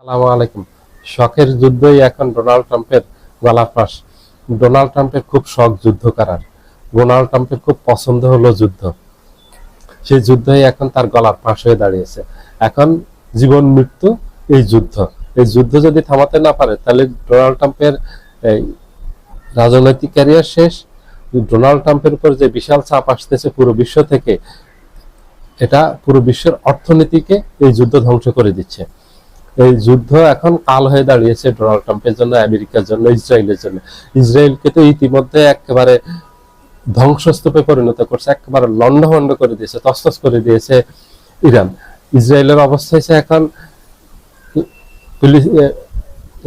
আসসালামু আলাইকুম। শখের যুদ্ধই এখন ডোনাল্ড ট্রাম্পের গলা ফাঁস। ডোনাল্ড ট্রাম্পের খুব শখ যুদ্ধ করার। ডোনাল্ড ট্রাম্পের খুব পছন্দ হলো যুদ্ধ। সেই যুদ্ধই এখন তার গলার ফাঁস হয়ে দাঁড়িয়েছে। এখন জীবন মৃত্যু এই যুদ্ধ। এই যুদ্ধ যদি থামাতে না পারে তাহলে ডোনাল্ড ট্রাম্পের এই রাজনৈতিক ক্যারিয়ার শেষ। ডোনাল্ড ট্রাম্পের উপর যে বিশাল চাপ আসতেছে পুরো বিশ্ব থেকে, এটা পুরো বিশ্বের অর্থনীতিকে এই যুদ্ধ ধ্বংস করে দিচ্ছে। এই যুদ্ধ এখন কাল হয়ে দাঁড়িয়েছে ডোনাল্ড ট্রাম্পের জন্য, আমেরিকার জন্য, ইসরায়েলের জন্য। ইসরায়েলকে তো ইতিমধ্যে একেবারে ধ্বংসস্তূপে পরিণত করছে, একেবারে লন্ডভন্ড করে দিয়েছে, তছনছ করে দিয়েছে ইরান। ইসরায়েলের অবস্থা হয়েছে এখন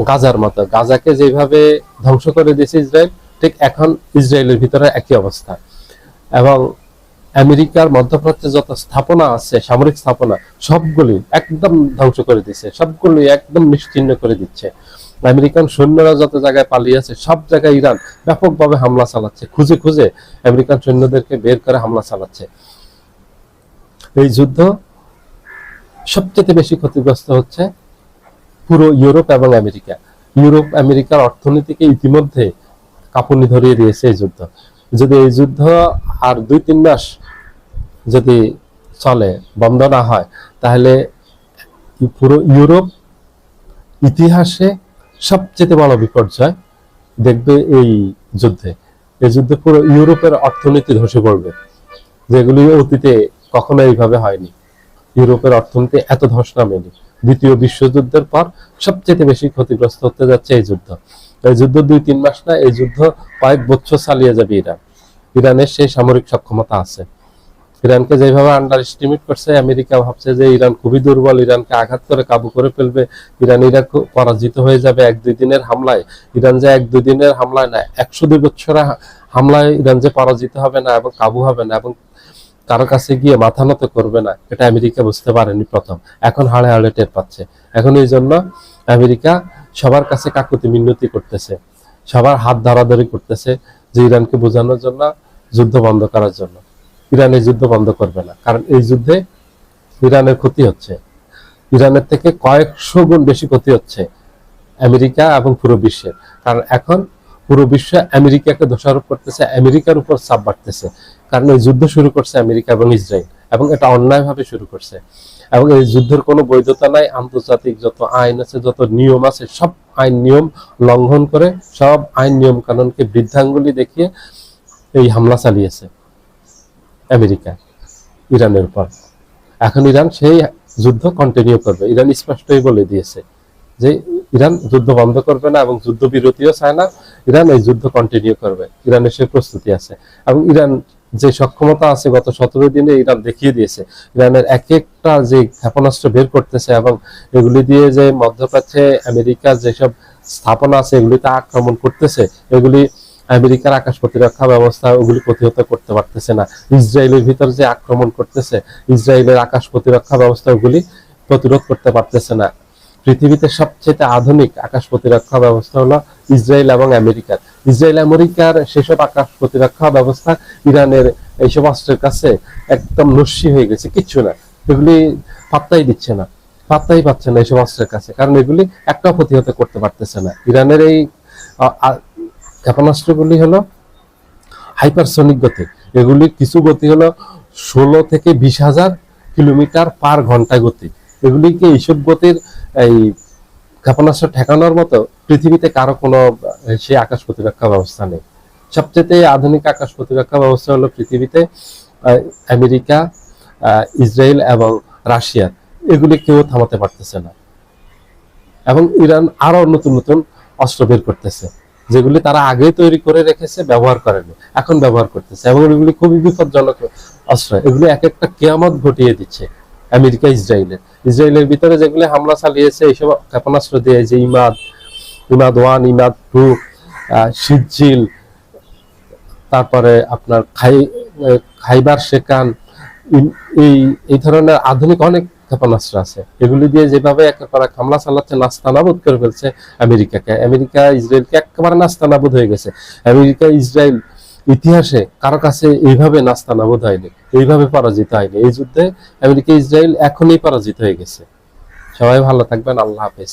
গাজার মতো। গাজাকে যেভাবে ধ্বংস করে দিয়েছে ইসরায়েল, ঠিক এখন ইসরায়েলের ভিতরে একই অবস্থা। এবং আমেরিকার মধ্যপ্রাচ্যে যত স্থাপনা আছে, সামরিক স্থাপনা, সবগুলি একদম ধ্বংস করে দিচ্ছে, সবগুলি একদম নিশ্চিহ্ন করে দিচ্ছে। আমেরিকান সৈন্যরা যত জায়গায় পালিয়ে আছে সব জায়গায় ইরান ব্যাপকভাবে হামলা চালাচ্ছে, খুঁজে খুঁজে আমেরিকান সৈন্যদেরকে বের করে হামলা চালাচ্ছে। এই যুদ্ধ সবচেয়ে বেশি ক্ষতিগ্রস্ত হচ্ছে পুরো ইউরোপ এবং আমেরিকা। ইউরোপ আমেরিকার অর্থনীতিকে ইতিমধ্যে কাঁপুনি ধরিয়ে দিয়েছে এই যুদ্ধ। যদি এই যুদ্ধ আর 2-3 মাস যদি চলে, বন্ধ না হয়, তাহলে পুরো ইউরোপ ইতিহাসে সবচেয়ে বড় বিপর্যয় দেখবে এই যুদ্ধে। এই যুদ্ধে পুরো ইউরোপের অর্থনীতি ধসে পড়বে, যেগুলি অতীতে কখনো এইভাবে হয়নি। ইউরোপের অর্থনীতি এত ধস নামেনি। দ্বিতীয় বিশ্বযুদ্ধের পর সবচেয়ে বেশি ক্ষতিগ্রস্ত হতে যাচ্ছে এই যুদ্ধ। এই যুদ্ধ 2-3 মাস না, এই যুদ্ধ কয়েক বছর চালিয়ে যাবে ইরান। ইরানের সেই সামরিক সক্ষমতা আছে। ইরানকে যেভাবে আন্ডার এস্টিমেট করছে আমেরিকা, ভাবছে যে ইরান খুবই দুর্বল, ইরানকে আঘাত করে কাবু করে ফেলবে, ইরাক পরাজিত হয়ে যাবে 1-2 দিনের হামলায়। ইরান যে 1-2 দিনের হামলায় না, 102 বছরের হামলায় ইরান যে পরাজিত হবে না এবং কাবু হবে না এবং কারো কাছে গিয়ে মাথা নত করবে না, এটা আমেরিকা বুঝতে পারেনি প্রথম। এখন হাড়ে হাড়ে টের পাচ্ছে। এখন এই জন্য আমেরিকা সবার কাছে কাকুতি মিনতি করতেছে, সবার হাত ধরাধরি করতেছে, যে ইরানকে বোঝানোর জন্য, যুদ্ধ বন্ধ করার জন্য। ইরান এই যুদ্ধ বন্ধ করবে না, কারণ এই যুদ্ধে ইরানের ক্ষতি হচ্ছে। ইরানের থেকে কয়েকশো গুণ বেশি ক্ষতি হচ্ছে আমেরিকা এবং পুরো বিশ্বের। কারণ এখন পুরো বিশ্ব আমেরিকাকে দোষারোপ করতেছে, আমেরিকার উপর চাপ বাড়তেছে। কারণ এই যুদ্ধ শুরু করছে আমেরিকা এবং ইসরায়েল, এবং এটা অন্যায়ভাবে শুরু করছে। এবং এই যুদ্ধের কোনো বৈধতা নাই। আন্তর্জাতিক যত আইন আছে, যত নিয়ম আছে, সব আইন নিয়ম লঙ্ঘন করে, সব আইন নিয়ম কানুনকে বৃদ্ধাঙ্গুলি দেখিয়ে এই হামলা চালিয়েছে আমেরিকা ইরানের উপর। এখন ইরান সেই যুদ্ধ কন্টিনিউ করবে। ইরান স্পষ্টই বলে দিয়েছে যে ইরান যুদ্ধ বন্ধ করবে না এবং যুদ্ধ বিরতিও চায় না। ইরান এই যুদ্ধ কন্টিনিউ করবে। ইরানের সেই প্রস্তুতি আছে এবং ইরান যে সক্ষমতা আছে গত 17 দিনে ইরান দেখিয়ে দিয়েছে। ইরানের এক একটা যে ক্ষেপণাস্ত্র বের করতেছে এবং এগুলি দিয়ে যে মধ্যপ্রাচ্যে আমেরিকার যেসব স্থাপনা আছে এগুলিতে আক্রমণ করতেছে, এগুলি আমেরিকার আকাশ প্রতিরক্ষা ব্যবস্থা ওগুলি প্রতিহত করতে পারতেছে না। ইসরায়েলের ভিতর যে আক্রমণ করতেছে, ইসরায়েলের আকাশ প্রতিরক্ষা ব্যবস্থা ওগুলি প্রতিরোধ করতে পারতেছে না। পৃথিবীতে সবচেয়ে আধুনিক আকাশ প্রতিরক্ষা ব্যবস্থা হলো ইসরায়েল এবং আমেরিকার। ইসরায়েল আমেরিকার সেসব আকাশ প্রতিরক্ষা ব্যবস্থা ইরানের এইসব অস্ত্রের কাছে একদম নস্যি হয়ে গেছে, কিচ্ছু না। এগুলি পাত্তাই দিচ্ছে না, পাত্তাই পাচ্ছে না এইসব অস্ত্রের কাছে, কারণ এগুলি একটাও প্রতিহত করতে পারতেছে না। ইরানের এই ক্ষেপণাস্ত্রগুলি হলো হাইপারসনিক গতি। এগুলি কিছু গতি হলো 16 থেকে 20,000 কিলোমিটার পার ঘন্টা গতি। এগুলিকে এইসব গতির এই ক্ষেপণাস্ত্র ঠেকানোর মতো পৃথিবীতে কারো কোনো সেই আকাশ প্রতিরক্ষা ব্যবস্থা নেই। সবচেয়ে আধুনিক আকাশ প্রতিরক্ষা ব্যবস্থা হলো পৃথিবীতে আমেরিকা, ইসরায়েল এবং রাশিয়া। এগুলি কেউ থামাতে পারতেছে না। এবং ইরান আরো নতুন নতুন অস্ত্র বের করতেছে, যেগুলি তারা আগে তৈরি করে রেখেছে, ব্যবহার করেনি, এখন ব্যবহার করতেছে। এবং এগুলি খুবই বিপজ্জনক অস্ত্র। এগুলি এক একটা কিয়ামত ঘটিয়ে দিচ্ছে আমেরিকা ইসরায়েলের ভিতরে যেগুলি হামলা চালিয়েছে এইসব ক্ষেপণাস্ত্র দিয়ে, যে ইমাদ 1, ইমাদ 2, সিজিল, তারপরে আপনার খাইবার শেকান, এই ধরনের আধুনিক অনেক ক্ষেপণাস্ত্র আছে। এগুলি দিয়ে যেভাবে হামলা চালাচ্ছে, নাস্তানাবুদ করে ফেলছে আমেরিকাকে। আমেরিকা ইসরায়েলকে একেবারে নাস্তানাবুদ হয়ে গেছে। আমেরিকা ইসরায়েল ইতিহাসে কারো কাছে এইভাবে নাস্তানাবুদ হয়নি, এইভাবে পরাজিত হয়নি। এই যুদ্ধে আমেরিকা ইসরায়েল এখনই পরাজিত হয়ে গেছে। সবাই ভালো থাকবেন, আল্লাহ হাফেজ।